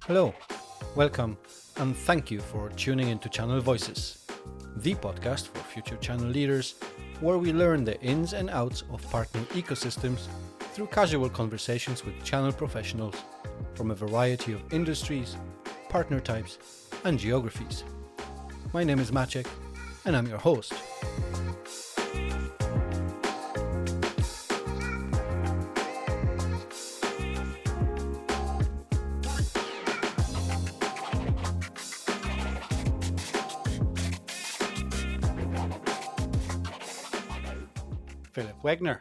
Hello, welcome, and thank you for tuning into Channel Voices, the podcast for future channel leaders, where we learn the ins and outs of partner ecosystems through casual conversations with channel professionals from a variety of industries, partner types, and geographies. My name is Maciek, and I'm your host. Philip Wegner,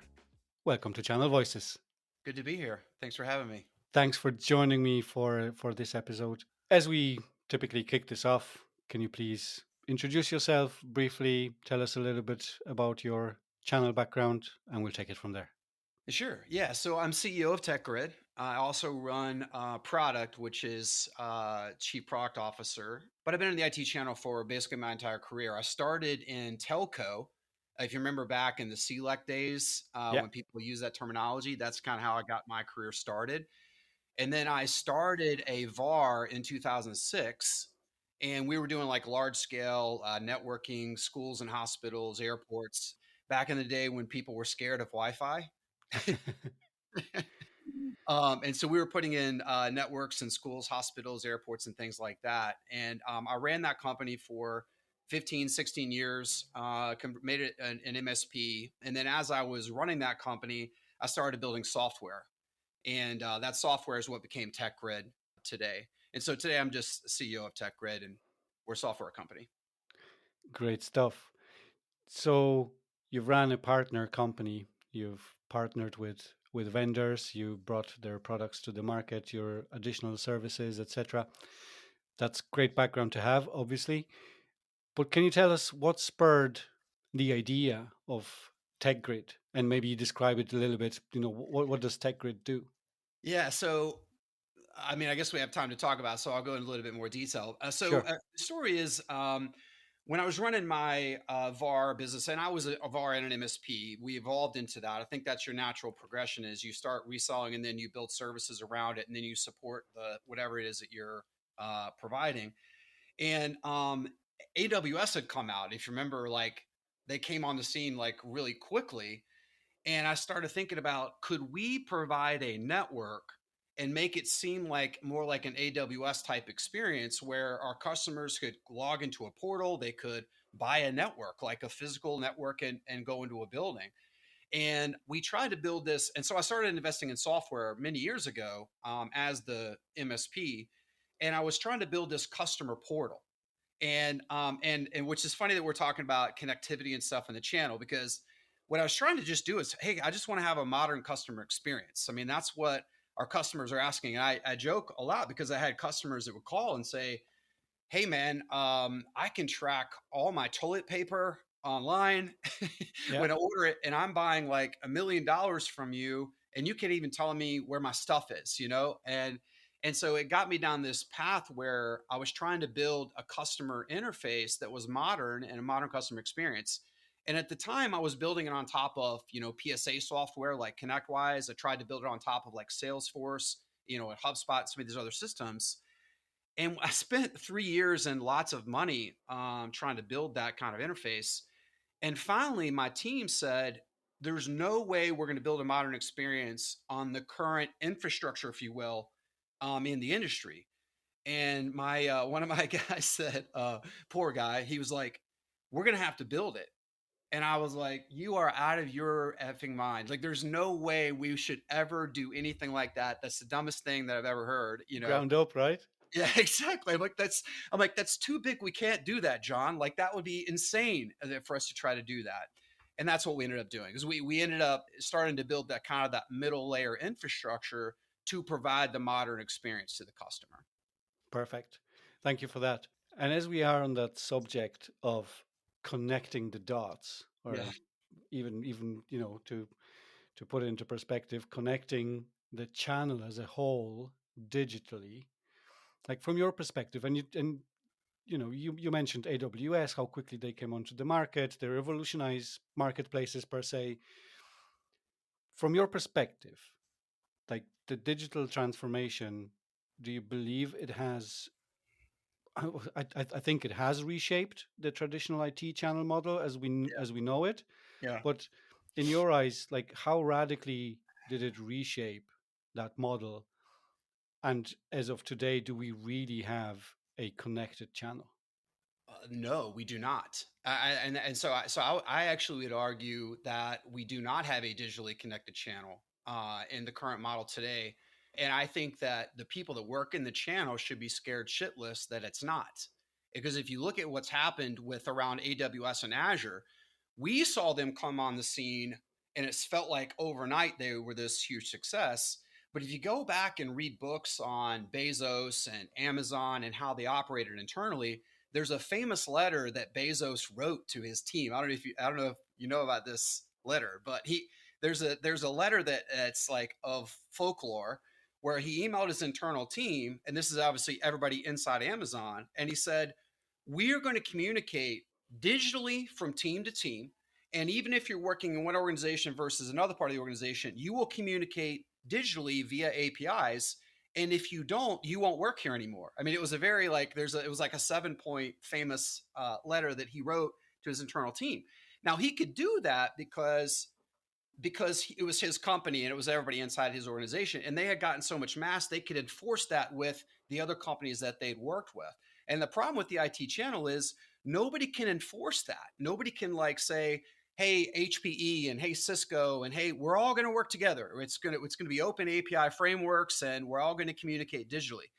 welcome to Channel Voices. Good to be here. Thanks for having me. Thanks for joining me for this episode. As we typically kick this off, can you please introduce yourself briefly, tell us a little bit about your channel background, and we'll take it from there. Sure. Yeah. So I'm CEO of TechGrid. I also run product, which is chief product officer. But I've been in the IT channel for basically my entire career. I started in telco. If you remember back in the CLEC days, Yeah. when people use that terminology, that's kind of how I got my career started. And then I started a VAR in 2006, and we were doing like large scale networking, schools and hospitals, airports. Back in the day when people were scared of Wi-Fi, and so we were putting in networks in schools, hospitals, airports, and things like that. And I ran that company for 15, 16 years, made it an MSP. And then as I was running that company, I started building software. And that software is what became TechGrid today. And so today I'm just CEO of TechGrid, and we're a software company. Great stuff. So you've ran a partner company, you've partnered with vendors, you brought their products to the market, your additional services, etc. That's great background to have, obviously. But can you tell us what spurred the idea of TechGrid, and maybe you describe it a little bit? What does TechGrid do? Yeah. So, I mean, I guess we have time to talk about, so I'll go into a little bit more detail. Sure. The story is when I was running my VAR business, and I was a VAR and an MSP, we evolved into that. I think that's your natural progression is you start reselling and then you build services around it and then you support the whatever it is that you're providing. And AWS had come out. If you remember, like they came on the scene like really quickly. And I started thinking about could we provide a network and make it seem like more like an AWS type experience where our customers could log into a portal, they could buy a network, like a physical network, and go into a building. And we tried to build this. And so I started investing in software many years ago as the MSP. And I was trying to build this customer portal and which is funny that we're talking about connectivity and stuff in the channel because what I was trying to just do is, hey, I just want to have a modern customer experience. I mean, that's what our customers are asking. And I joke a lot because I had customers that would call and say, hey, man, I can track all my toilet paper online Yeah. when I order it, and I'm buying like $1 million from you, and you can't even tell me where my stuff is, and so it got me down this path where I was trying to build a customer interface that was modern and a modern customer experience. And at the time, I was building it on top of PSA software like ConnectWise. I tried to build it on top of like Salesforce, and HubSpot, some of these other systems. And I spent 3 years and lots of money trying to build that kind of interface. And finally, my team said, there's no way we're going to build a modern experience on the current infrastructure, if you will, in the industry. And my one of my guys said, poor guy, he was like, we're going to have to build it. And I was like, you are out of your effing mind. Like, there's no way we should ever do anything like that. That's the dumbest thing that I've ever heard. Ground up, right? Yeah, exactly. I'm like, that's too big. We can't do that, John. Like that would be insane for us to try to do that. And that's what we ended up doing because we ended up starting to build that kind of that middle layer infrastructure to provide the modern experience to the customer. Perfect. Thank you for that. And as we are on that subject of connecting the dots, Yeah. or even to put it into perspective, connecting the channel as a whole digitally, like from your perspective, you mentioned AWS, how quickly they came onto the market, they revolutionize marketplaces per se. From your perspective, like the digital transformation do you believe it has? I think it has reshaped the traditional IT channel model as we know it. Yeah. But in your eyes, like how radically did it reshape that model? And as of today, do we really have a connected channel? No, we do not. I actually would argue that we do not have a digitally connected channel in the current model today. And I think that the people that work in the channel should be scared shitless that it's not. Because if you look at what's happened with around AWS and Azure, we saw them come on the scene and it's felt like overnight they were this huge success. But if you go back and read books on Bezos and Amazon and how they operated internally, there's a famous letter that Bezos wrote to his team. I don't know if you know about this letter, but there's a letter that it's like of folklore where he emailed his internal team, and this is obviously everybody inside Amazon, and he said, "We are going to communicate digitally from team to team, and even if you're working in one organization versus another part of the organization, you will communicate digitally via APIs. And if you don't, you won't work here anymore." I mean, it was a very like it was like a 7 point famous letter that he wrote to his internal team. Now he could do that because it was his company and it was everybody inside his organization, and they had gotten so much mass they could enforce that with the other companies that they'd worked with. And the problem with the IT channel is nobody can enforce that. Nobody can like say, hey HPE and hey Cisco and hey, we're all going to work together. It's going to be open API frameworks and we're all going to communicate digitally.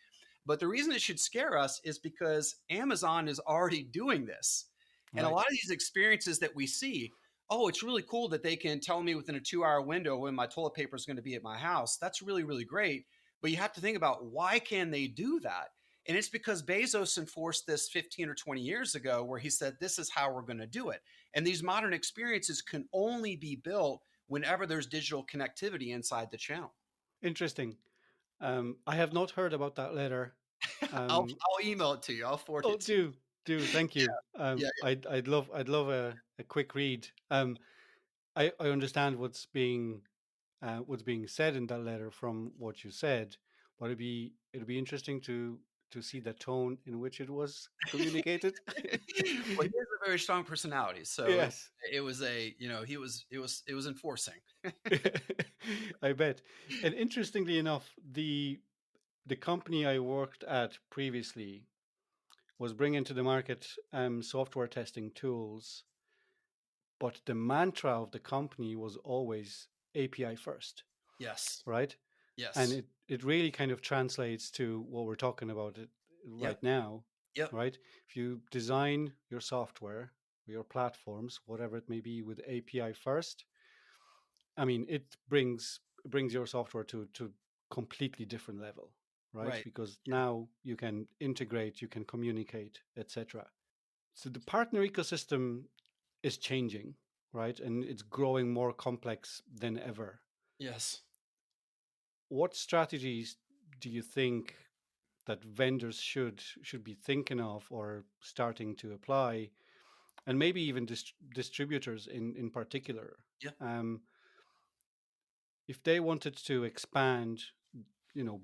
But the reason it should scare us is because Amazon is already doing this. And a Right. lot of these experiences that we see, oh, it's really cool that they can tell me within a 2 hour window when my toilet paper is going to be at my house. That's really, really great. But you have to think about why can they do that? And it's because Bezos enforced this 15 or 20 years ago where he said, this is how we're going to do it. And these modern experiences can only be built whenever there's digital connectivity inside the channel. Interesting. I have not heard about that letter. Um, I'll email it to you. I'll forward oh, it to you. do thank you. Yeah. I'd love a quick read. I understand what's being said in that letter from what you said, but it'd be interesting to see the tone in which it was communicated. Well, he has a very strong personality, so Yes, it was a it was enforcing. I bet. And interestingly enough, the company I worked at previously was bringing to the market software testing tools, but the mantra of the company was always API first, Yes. right? And Yes. it really kind of translates to what we're talking about right Yep. now, Yep. right? If you design your software or your platforms, whatever it may be, with API first, I mean, it brings your software to completely different level, right? Right. Because now you can integrate, you can communicate, etc. So the partner ecosystem is changing, right? And it's growing more complex than ever. Yes. What strategies do you think that vendors should be thinking of or starting to apply, and maybe even distributors in particular, Yeah. um, if they wanted to expand,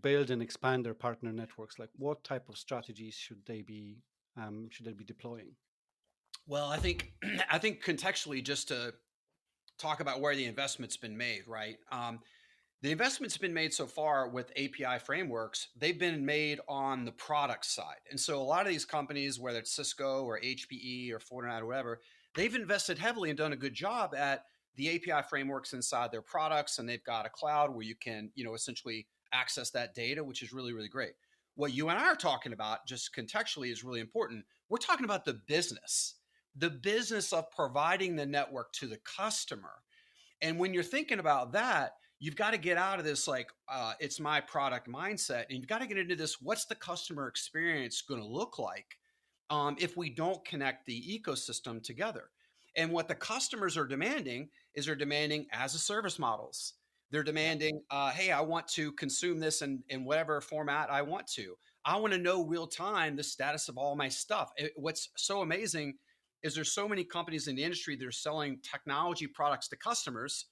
build and expand their partner networks? Like, what type of strategies should they be deploying? Well, I think I think contextually, just to talk about where the investment's been made, right? The investment's been made so far with API frameworks. They've been made on the product side. And so a lot of these companies, whether it's Cisco or HPE or Fortinet or whatever, they've invested heavily and done a good job at the API frameworks inside their products. And they've got a cloud where you can, essentially access that data, which is really, really great. What you and I are talking about, just contextually, is really important. We're talking about the business of providing the network to the customer. And when you're thinking about that, you've got to get out of this like it's my product mindset, and you've got to get into this: what's the customer experience going to look like if we don't connect the ecosystem together? And what the customers are demanding is they're demanding as a service models. They're Yeah. demanding, hey, I want to consume this in whatever format I want to. I want to know real time the status of all my stuff. What's so amazing is there's so many companies in the industry that are selling technology products to customers,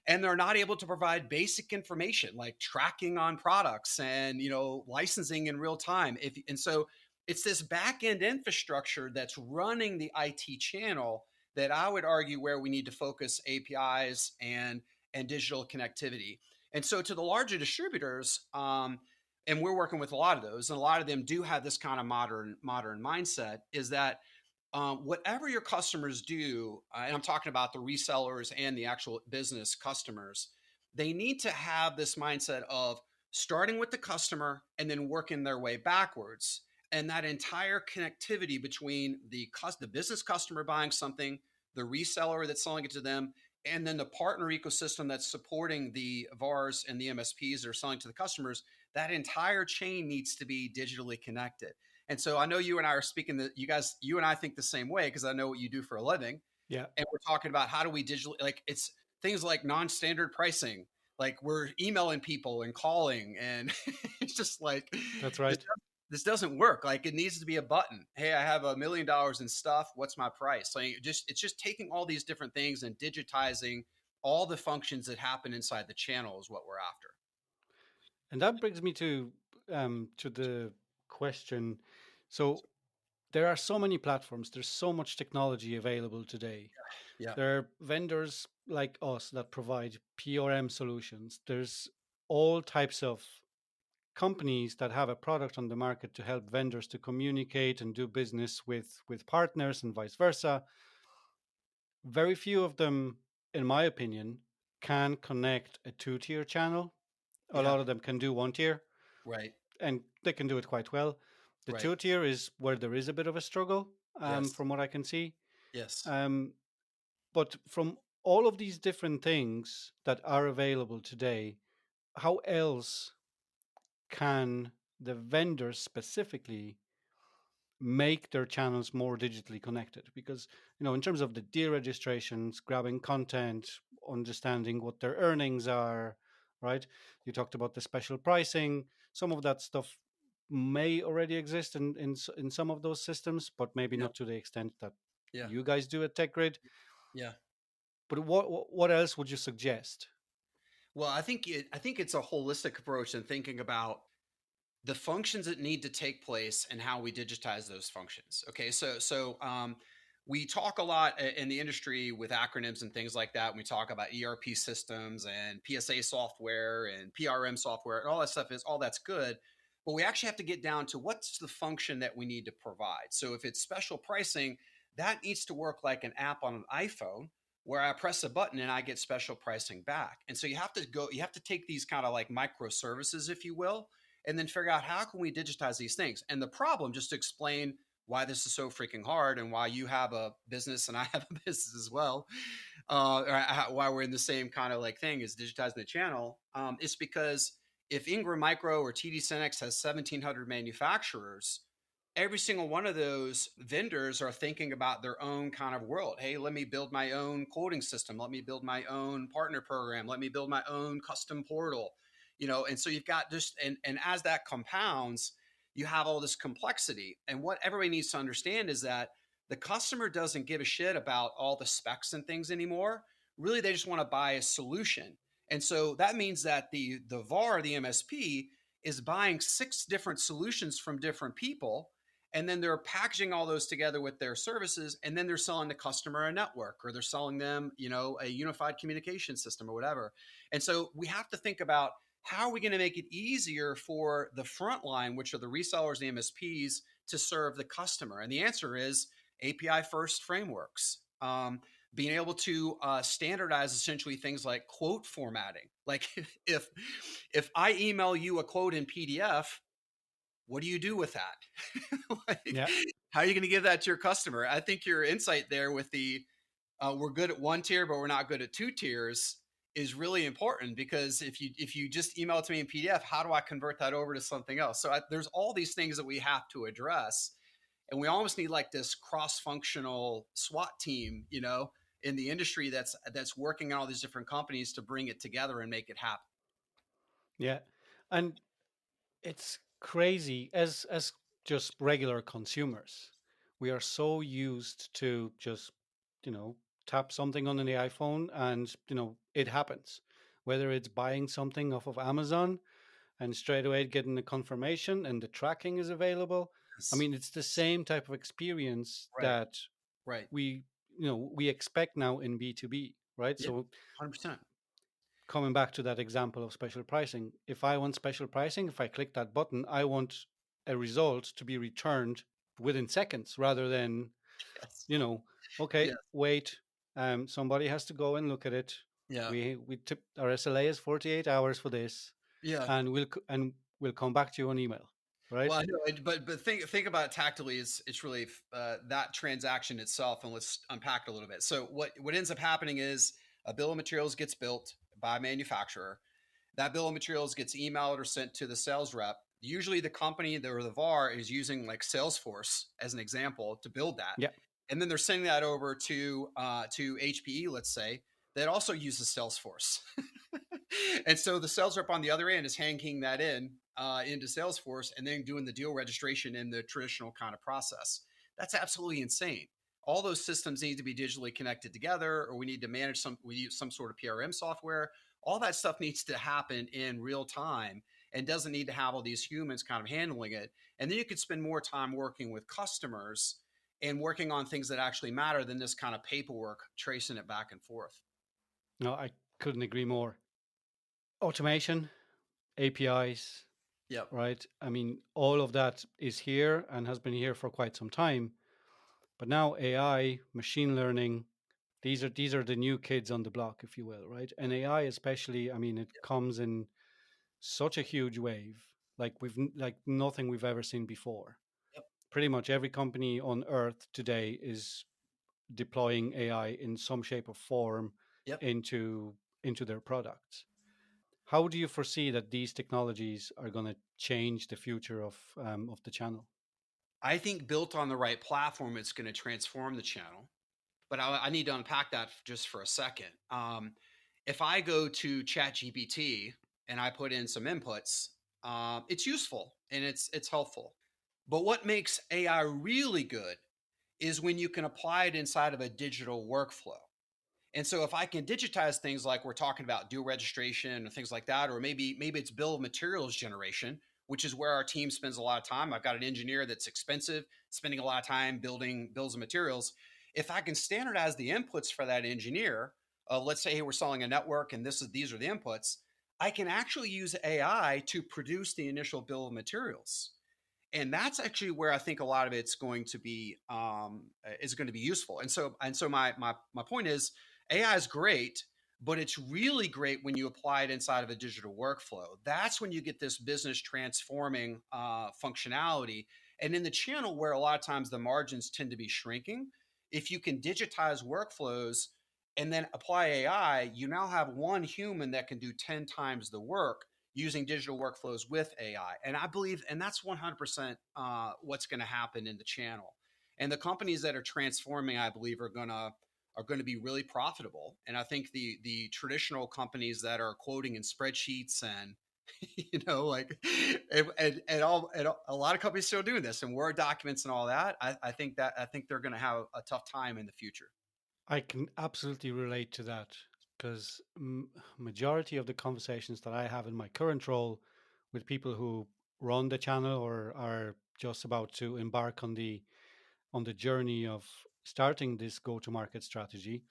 And they're not able to provide basic information like tracking on products and licensing in real time. If and so it's this back end infrastructure that's running the IT channel that I would argue where we need to focus APIs and digital connectivity. And so to the larger distributors, and we're working with a lot of those, and a lot of them do have this kind of modern mindset. Is that whatever your customers do, and I'm talking about the resellers and the actual business customers, they need to have this mindset of starting with the customer and then working their way backwards. And that entire connectivity between the business customer buying something, the reseller that's selling it to them, and then the partner ecosystem that's supporting the VARs and the MSPs that are selling to the customers, that entire chain needs to be digitally connected. And so I know you and I are speaking that you and I think the same way because I know what you do for a living. Yeah, And we're talking about how do we digitally, like it's things like non-standard pricing. Like we're emailing people and calling, and it's just like that's this, right. this doesn't work. Like it needs to be a button. Hey, I have $1 million in stuff. What's my price? Like it's just taking all these different things and digitizing all the functions that happen inside the channel is what we're after. And that brings me to the question. So there are so many platforms. There's so much technology available today. Yeah, There are vendors like us that provide PRM solutions. There's all types of companies that have a product on the market to help vendors to communicate and do business with partners and vice versa. Very few of them, in my opinion, can connect a two-tier channel. A yeah, lot of them can do one tier, right, and they can do it quite well. The right. two-tier is where there is a bit of a struggle, Yes, from what I can see. yes, Um, but from all of these different things that are available today, how else can the vendors specifically make their channels more digitally connected? Because in terms of the deal registrations, grabbing content, understanding what their earnings are, right? You talked about the special pricing. Some of that stuff may already exist in some of those systems, but maybe yeah, not to the extent that yeah, you guys do at TechGrid. yeah. But what else would you suggest? Well, I think it's a holistic approach in thinking about the functions that need to take place and how we digitize those functions. Okay, so we talk a lot in the industry with acronyms and things like that. When we talk about ERP systems and PSA software and PRM software and all that stuff is all that's good, but we actually have to get down to what's the function that we need to provide. So if it's special pricing, that needs to work like an app on an iPhone where I press a button and I get special pricing back. And so you have to take these kind of like microservices, if you will, and then figure out how can we digitize these things. And the problem, just to explain why this is so freaking hard and why you have a business and I have a business as well, why we're in the same kind of like thing is digitizing the channel. It's because if Ingram Micro or TD Synnex has 1,700 manufacturers, every single one of those vendors are thinking about their own kind of world. Hey, let me build my own quoting system. Let me build my own partner program. Let me build my own custom portal. And so you've got just and as that compounds, you have all this complexity. And what everybody needs to understand is that the customer doesn't give a shit about all the specs and things anymore. Really, they just want to buy a solution. And so that means that the VAR, the MSP, is buying 6 different solutions from different people, and then they're packaging all those together with their services, and then they're selling the customer a network, or they're selling them a unified communication system or whatever. And so we have to think about how are we going to make it easier for the front line, which are the resellers and the MSPs, to serve the customer. And the answer is API first frameworks. Being able to standardize essentially things like quote formatting. Like if if I email you a quote in PDF, what do you do with that? Like, Yeah, how are you going to give that to your customer? I think your insight there with the we're good at one tier, but we're not good at 2 tiers is really important, because if you just email it to me in PDF, how do I convert that over to something else? So there's all these things that we have to address, and we almost need like this cross-functional SWAT team, in the industry that's working on all these different companies to bring it together and make it happen. yeah. And it's crazy as just regular consumers. We are so used to just, tap something on the iPhone, and it happens. Whether it's buying something off of Amazon and straight away getting the confirmation and the tracking is available. I Yes. mean, it's the same type of experience Right. that Right. we we expect now in B2B, right? Yeah. So 100%. coming back to that example of special pricing, if I want special pricing, if I click that button, I want a result to be returned within seconds rather than, Yes. you know, okay, Yes. wait, somebody has to go and look at it. Yeah. We tip our SLA is 48 hours for this, Yeah. and we'll come back to you on email, Well, right? I know, but think about it tactically. It's really that transaction itself, and let's unpack it a little bit. So what ends up happening is a bill of materials gets built by a manufacturer. That bill of materials gets emailed or sent to the sales rep. Usually, the company or the VAR is using like Salesforce as an example to build that, Yeah. and then they're sending that over to HPE, let's say, that also uses Salesforce. And so the sales rep on the other end is hanging that into Salesforce and then doing the deal registration in the traditional kind of process. That's absolutely insane. All those systems need to be digitally connected together, or we need to manage we use some sort of PRM software. All that stuff needs to happen in real time and doesn't need to have all these humans kind of handling it. And then you could spend more time working with customers and working on things that actually matter than this kind of paperwork, tracing it back and forth. No, I couldn't agree more. Automation, APIs, Yep. right? I mean, all of that is here and has been here for quite some time. But now AI, machine learning, these are the new kids on the block, if you will, right? And AI especially, I mean, it comes in such a huge wave, like nothing we've ever seen before. Yep. Pretty much every company on earth today is deploying AI in some shape or form Yep. into into their products. How do you foresee that these technologies are going to change the future of the channel? I think built on the right platform, it's going to transform the channel. But I need to unpack that just for a second. If I go to ChatGPT and I put in some inputs, it's useful and it's helpful. But what makes AI really good is when you can apply it inside of a digital workflow. And so if I can digitize things like we're talking about deal registration and things like that, or maybe it's bill of materials generation, which is where our team spends a lot of time. I've got an engineer that's expensive, spending a lot of time building bills of materials. If I can standardize the inputs for that engineer, let's say hey, we're selling a network and these are the inputs, I can actually use AI to produce the initial bill of materials, and that's actually where I think a lot of it's going to be is going to be useful. And so my point is AI is great, but it's really great when you apply it inside of a digital workflow. That's when you get this business transforming functionality. And in the channel where a lot of times the margins tend to be shrinking, if you can digitize workflows and then apply AI, you now have one human that can do 10 times the work using digital workflows with AI. And I believe, and that's 100% what's going to happen in the channel. And the companies that are transforming, I believe, are going to be really profitable. And I think the traditional companies that are quoting in spreadsheets and like and a lot of companies still doing this and Word documents and all that. I think they're going to have a tough time in the future. I can absolutely relate to that because majority of the conversations that I have in my current role with people who run the channel or are just about to embark on the journey of starting this go to market strategy,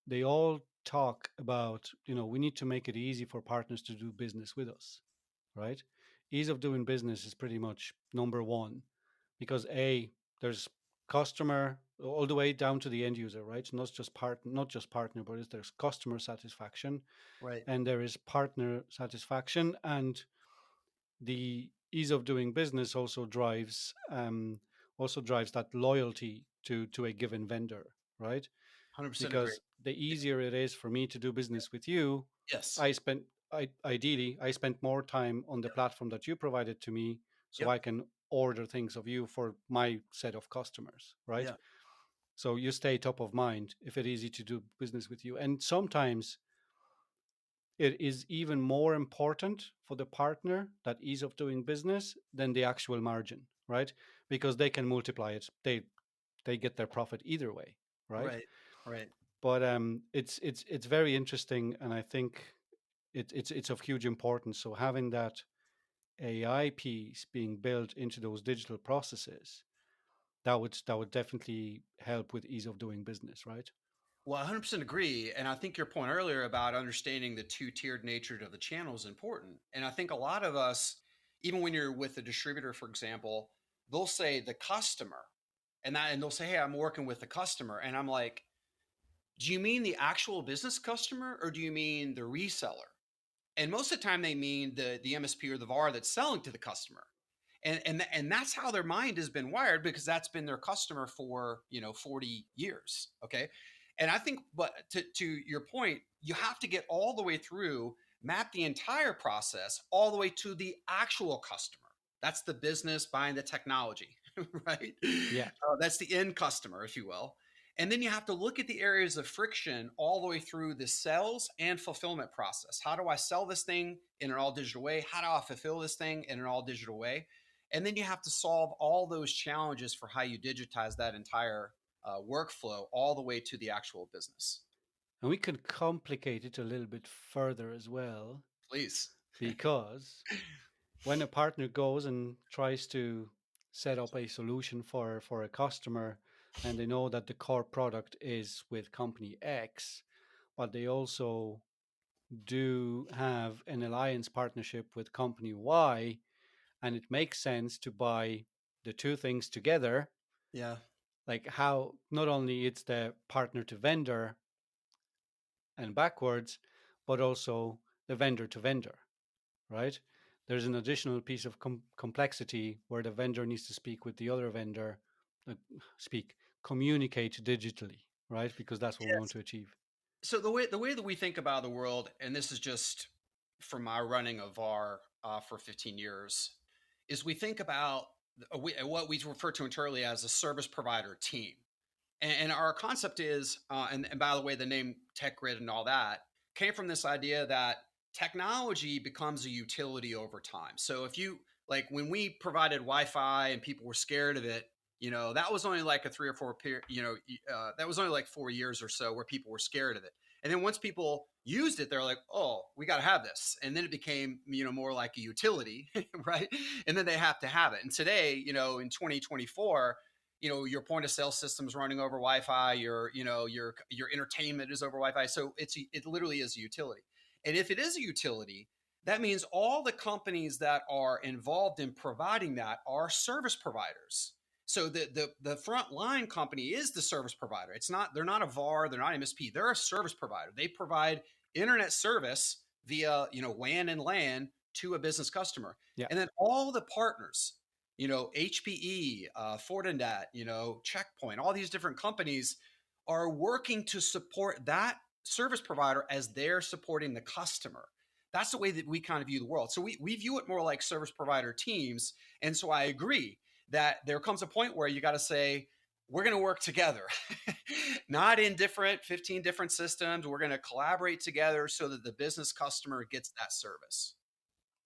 they all talk about, we need to make it easy for partners to do business with us, right? Ease of doing business is pretty much number one because there's customer all the way down to the end user, right? Not just partner, but there's customer satisfaction Right. and there is partner satisfaction, and the ease of doing business also drives that loyalty to a given vendor, right? 100% agree. Because the easier it is for me to do business with you, Yes. I spent ideally I spent more time on the Yep. platform that you provided to me, so Yep. I can order things of you for my set of customers, right? Yeah. So you stay top of mind if it's easy to do business with you. And sometimes it is even more important for the partner, that ease of doing business, than the actual margin, right? Because they can multiply it. They get their profit either way, right? Right. Right. But it's very interesting, and I think it's of huge importance. So having that AI piece being built into those digital processes, that would definitely help with ease of doing business, right? Well, I 100% agree. And I think your point earlier about understanding the two-tiered nature of the channel is important. And I think a lot of us, even when you're with a distributor, for example, they'll say the customer, and they'll say, "Hey, I'm working with the customer." And I'm like, "Do you mean the actual business customer or do you mean the reseller?" And most of the time they mean the MSP or the VAR that's selling to the customer. And that's how their mind has been wired because that's been their customer for 40 years. Okay. And I think, but to your point, you have to get all the way through, map the entire process all the way to the actual customer. That's the business buying the technology, right? Yeah. That's the end customer, if you will. And then you have to look at the areas of friction all the way through the sales and fulfillment process. How do I sell this thing in an all digital way? How do I fulfill this thing in an all digital way? And then you have to solve all those challenges for how you digitize that entire workflow all the way to the actual business. And we can complicate it a little bit further as well, Please. because when a partner goes and tries to set up a solution for a customer, and they know that the core product is with company X, but they also do have an alliance partnership with company Y, and it makes sense to buy the two things together, Yeah. like how not only it's the partner to vendor and backwards, but also the vendor to vendor, right? There's an additional piece of complexity where the vendor needs to speak with the other vendor, uh, communicate digitally, right? Because that's what we want Yes. to achieve. So the way that we think about the world, and this is just from my running of VAR for 15 years, is we think about what we refer to internally as a service provider team. And our concept is, and by the way, the name TechGrid and all that came from this idea that technology becomes a utility over time. So if you like when we provided Wi-Fi and people were scared of it, that was only like a 3 or 4 period, that was only like 4 years or so where people were scared of it. And then once people used it, they're like, oh, we got to have this. And then it became, more like a utility, right? And then they have to have it. And today, in 2024, your point of sale system is running over Wi-Fi. Your entertainment is over Wi-Fi. So it literally is a utility. And if it is a utility, that means all the companies that are involved in providing that are service providers. So the front line company is the service provider. They're not a VAR, they're not MSP, they're a service provider. They provide internet service via WAN and LAN to a business customer. Yeah. And then all the partners, HPE, Fortinet, Checkpoint, all these different companies are working to support that service provider as they're supporting the customer. That's the way that we kind of view the world. So we view it more like service provider teams. And so I agree that there comes a point where you got to say, we're going to work together, not in 15 different systems. We're going to collaborate together so that the business customer gets that service.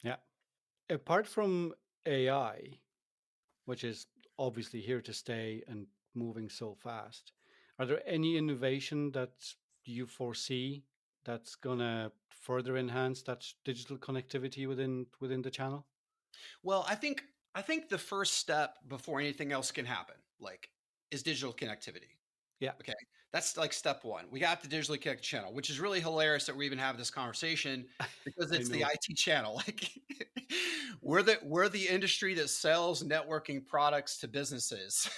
Yeah. Apart from AI, which is obviously here to stay and moving so fast, are there any innovation that you foresee that's gonna further enhance that digital connectivity within the channel? Well, I think the first step before anything else can happen, like, is digital connectivity. Yeah, Okay, that's like step one. We got the digitally connected channel, which is really hilarious that we even have this conversation because I it's the know. IT channel. Like, we're the industry that sells networking products to businesses,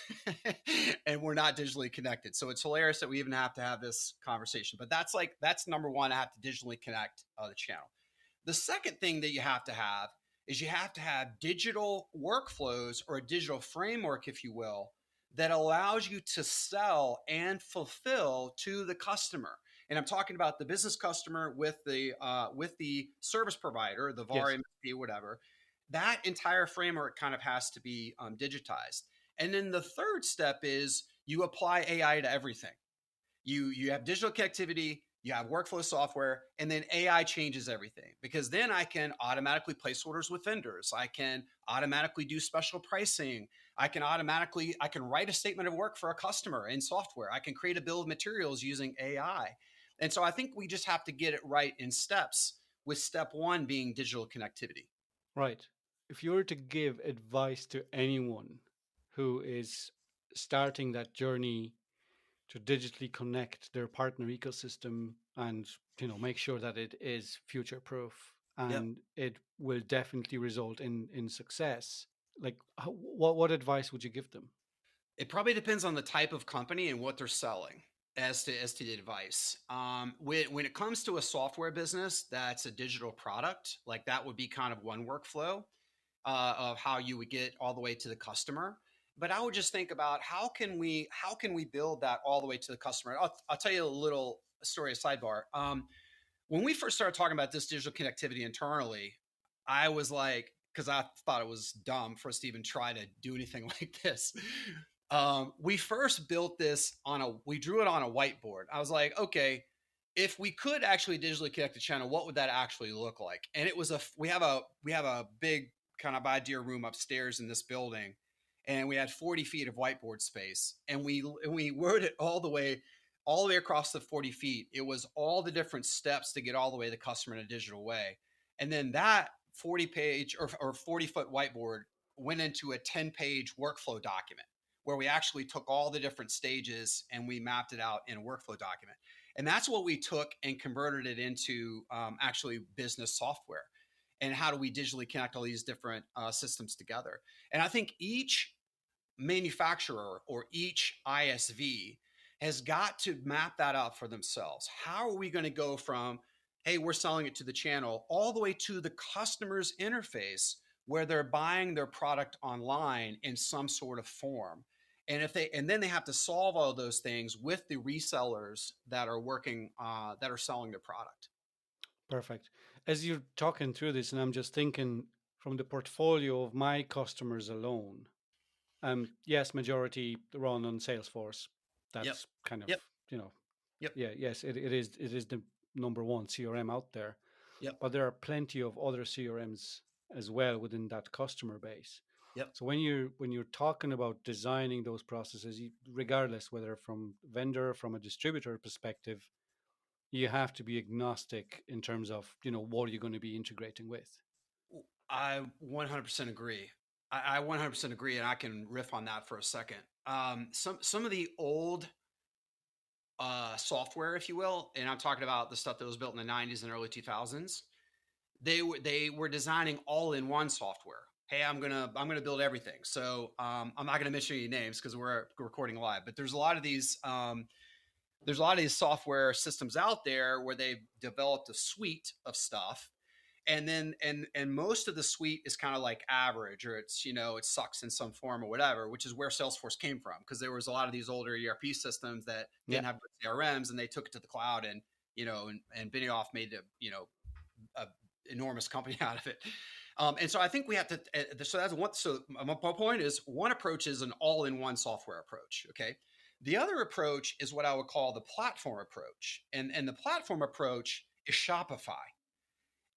and we're not digitally connected. So it's hilarious that we even have to have this conversation. But that's number one. I have to digitally connect the channel. The second thing that you have to have is you have to have digital workflows or a digital framework, if you will, that allows you to sell and fulfill to the customer. And I'm talking about the business customer with the service provider, the VAR, Yes. MSP, whatever. That entire framework kind of has to be digitized. And then the third step is you apply AI to everything. You have digital connectivity, you have workflow software, and then AI changes everything because then I can automatically place orders with vendors. I can automatically do special pricing. I can write a statement of work for a customer in software. I can create a bill of materials using AI. And so I think we just have to get it right in steps, with step one being digital connectivity. Right. If you were to give advice to anyone who is starting that journey to digitally connect their partner ecosystem and make sure that it is future proof Yep. and it will definitely result in success, like what advice would you give them? It probably depends on the type of company and what they're selling as to the advice. When it comes to a software business that's a digital product, like that would be kind of one workflow of how you would get all the way to the customer. But I would just think about how can we build that all the way to the customer. I'll tell you a little story, a sidebar. When we first started talking about this digital connectivity internally, I was like, because I thought it was dumb for us to even try to do anything like this. We first built this we drew it on a whiteboard. I was like, okay, if we could actually digitally connect the channel, what would that actually look like? And it was we have a big kind of idea room upstairs in this building, and we had 40 feet of whiteboard space, and we wrote it all the way across the 40 feet. It was all the different steps to get all the way to the customer in a digital way. And then that 40-page or 40-foot whiteboard went into a 10-page workflow document where we actually took all the different stages and we mapped it out in a workflow document. And that's what we took and converted it into actually business software. And how do we digitally connect all these different systems together? And I think each manufacturer or each ISV has got to map that out for themselves. How are we going to go from, hey, we're selling it to the channel, all the way to the customer's interface where they're buying their product online in some sort of form? And then they have to solve all those things with the resellers that are working that are selling their product. Perfect. As you're talking through this, and I'm just thinking from the portfolio of my customers alone, yes, majority run on Salesforce. Yep. That's kind of, Yep. you know, Yep. yeah, yes, it is the number one CRM out there. Yep. But there are plenty of other CRMs as well within that customer base. Yep. So when you're talking about designing those processes, regardless whether from vendor, from a distributor perspective, you have to be agnostic in terms of what are you going to be integrating with. I 100% agree. I 100% agree, and I can riff on that for a second. Some of the old software, if you will, and I'm talking about the stuff that was built in the 90s and early 2000s. They were designing all-in-one software. Hey, I'm gonna build everything. So I'm not gonna mention any names because we're recording live. But there's a lot of these software systems out there where they've developed a suite of stuff, and most of the suite is kind of like average, or it sucks in some form or whatever, which is where Salesforce came from, because there was a lot of these older ERP systems that Yeah, didn't have good CRMs, and they took it to the cloud, and and Benioff made a enormous company out of it. And so I think we have to. So that's one. So my point is, one approach is an all-in-one software approach. Okay. The other approach is what I would call the platform approach, and the platform approach is Shopify.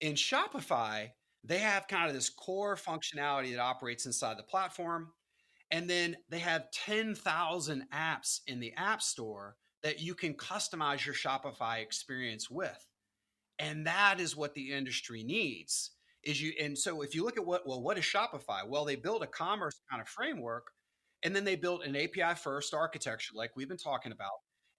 In Shopify, they have kind of this core functionality that operates inside the platform. And then they have 10,000 apps in the App Store that you can customize your Shopify experience with. And that is what the industry needs. And so if you look at what is Shopify? Well, they build a commerce kind of framework, and then they built an API first architecture like we've been talking about.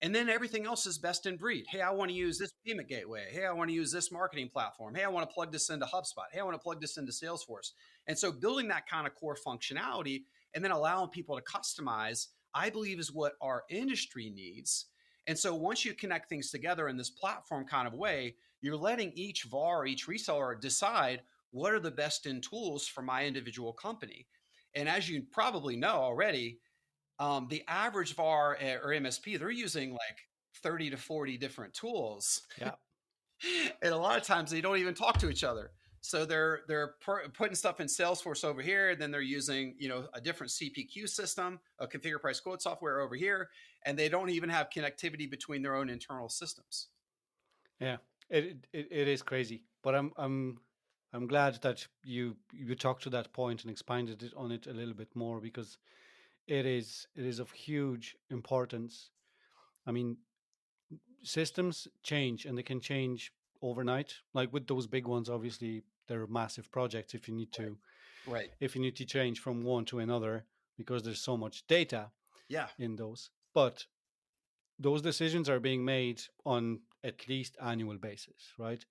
And then everything else is best in breed. Hey, I want to use this payment gateway. Hey, I want to use this marketing platform. Hey, I want to plug this into HubSpot. Hey, I want to plug this into Salesforce. And so building that kind of core functionality and then allowing people to customize, I believe, is what our industry needs. And so once you connect things together in this platform kind of way, you're letting each VAR, each reseller decide what are the best in tools for my individual company. And as you probably know already, the average VAR or MSP, they're using like 30 to 40 different tools. yeah, And a lot of times they don't even talk to each other. So they're putting stuff in Salesforce over here, then they're using a different CPQ system, a configure price quote software over here, and they don't even have connectivity between their own internal systems. yeah. It is crazy, but I'm I'm glad that you talked to that point and expanded on it a little bit more, because it is of huge importance. I mean, systems change and they can change overnight. Like with those big ones, obviously they're massive projects if you need Right. to Right. change from one to another, because there's so much data Yeah. in those. But those decisions are being made on at least annual basis, right?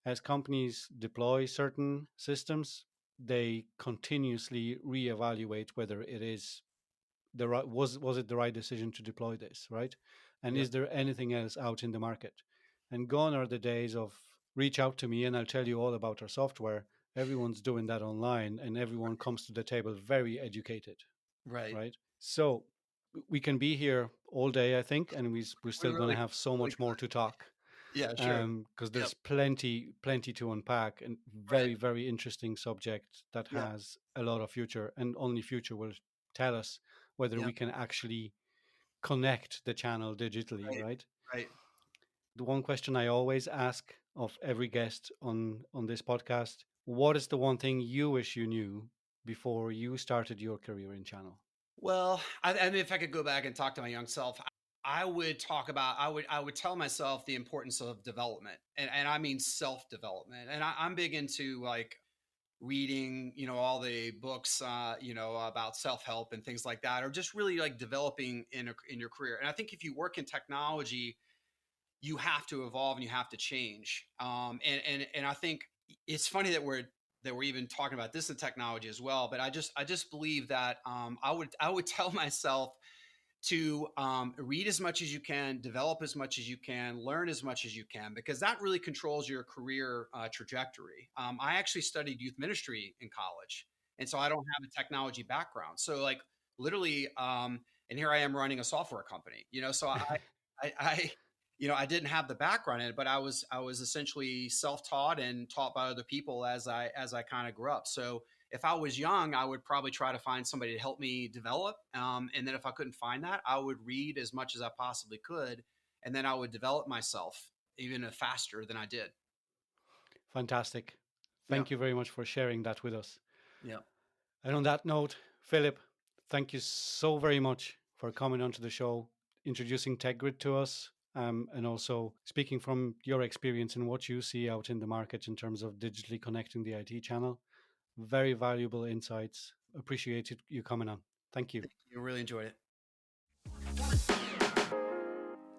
As companies deploy certain systems, they continuously reevaluate whether it is the right was it the right decision to deploy this, right? And Yep. is there anything else out in the market? And gone are the days of reach out to me and I'll tell you all about our software. Everyone's doing that online and everyone comes to the table very educated, Right. right? So we can be here all day, I think, and we're We still going to really, have so really much more to talk, Yeah, sure. because Yep. there's plenty to unpack, and Right. very interesting subject that Yep. has a lot of future, and only future will tell us whether Yep. we can actually connect the channel digitally, Right. right? Right. The one question I always ask of every guest on this podcast: what is the one thing you wish you knew before you started your career in channel? Well, I mean, if I could go back and talk to my young self, I would talk about, I would tell myself the importance of development, and I mean self development. And I'm big into like reading, all the books, about self help and things like that, or just really like developing in your career. And I think if you work in technology, you have to evolve and you have to change. And I think it's funny that we're even talking about this in technology as well. But I just believe that I would tell myself to read as much as you can, develop as much as you can, learn as much as you can, because that really controls your career trajectory. I actually studied youth ministry in college, and so I don't have a technology background. So like literally, and here I am running a software company. So I didn't have the background in it, but I was essentially self-taught and taught by other people as I kind of grew up. So if I was young, I would probably try to find somebody to help me develop. And then if I couldn't find that, I would read as much as I possibly could. And then I would develop myself even faster than I did. Fantastic. Yeah. Thank you very much for sharing that with us. Yeah. And on that note, Philip, thank you so very much for coming onto the show, introducing TechGrid to us, and also speaking from your experience and what you see out in the market in terms of digitally connecting the IT channel. Very valuable insights. Appreciate you coming on. Thank you. You really enjoyed it.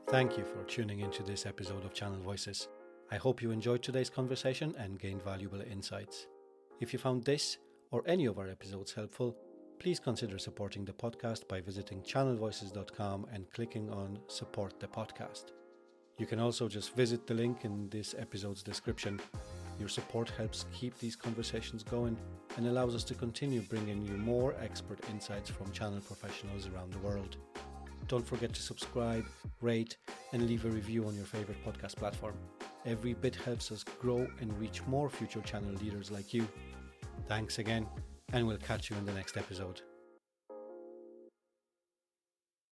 Thank you for tuning into this episode of Channel Voices. I hope you enjoyed today's conversation and gained valuable insights. If you found this or any of our episodes helpful, please consider supporting the podcast by visiting channelvoices.com and clicking on Support the Podcast. You can also just visit the link in this episode's description. Your support helps keep these conversations going and allows us to continue bringing you more expert insights from channel professionals around the world. Don't forget to subscribe, rate, and leave a review on your favorite podcast platform. Every bit helps us grow and reach more future channel leaders like you. Thanks again, and we'll catch you in the next episode.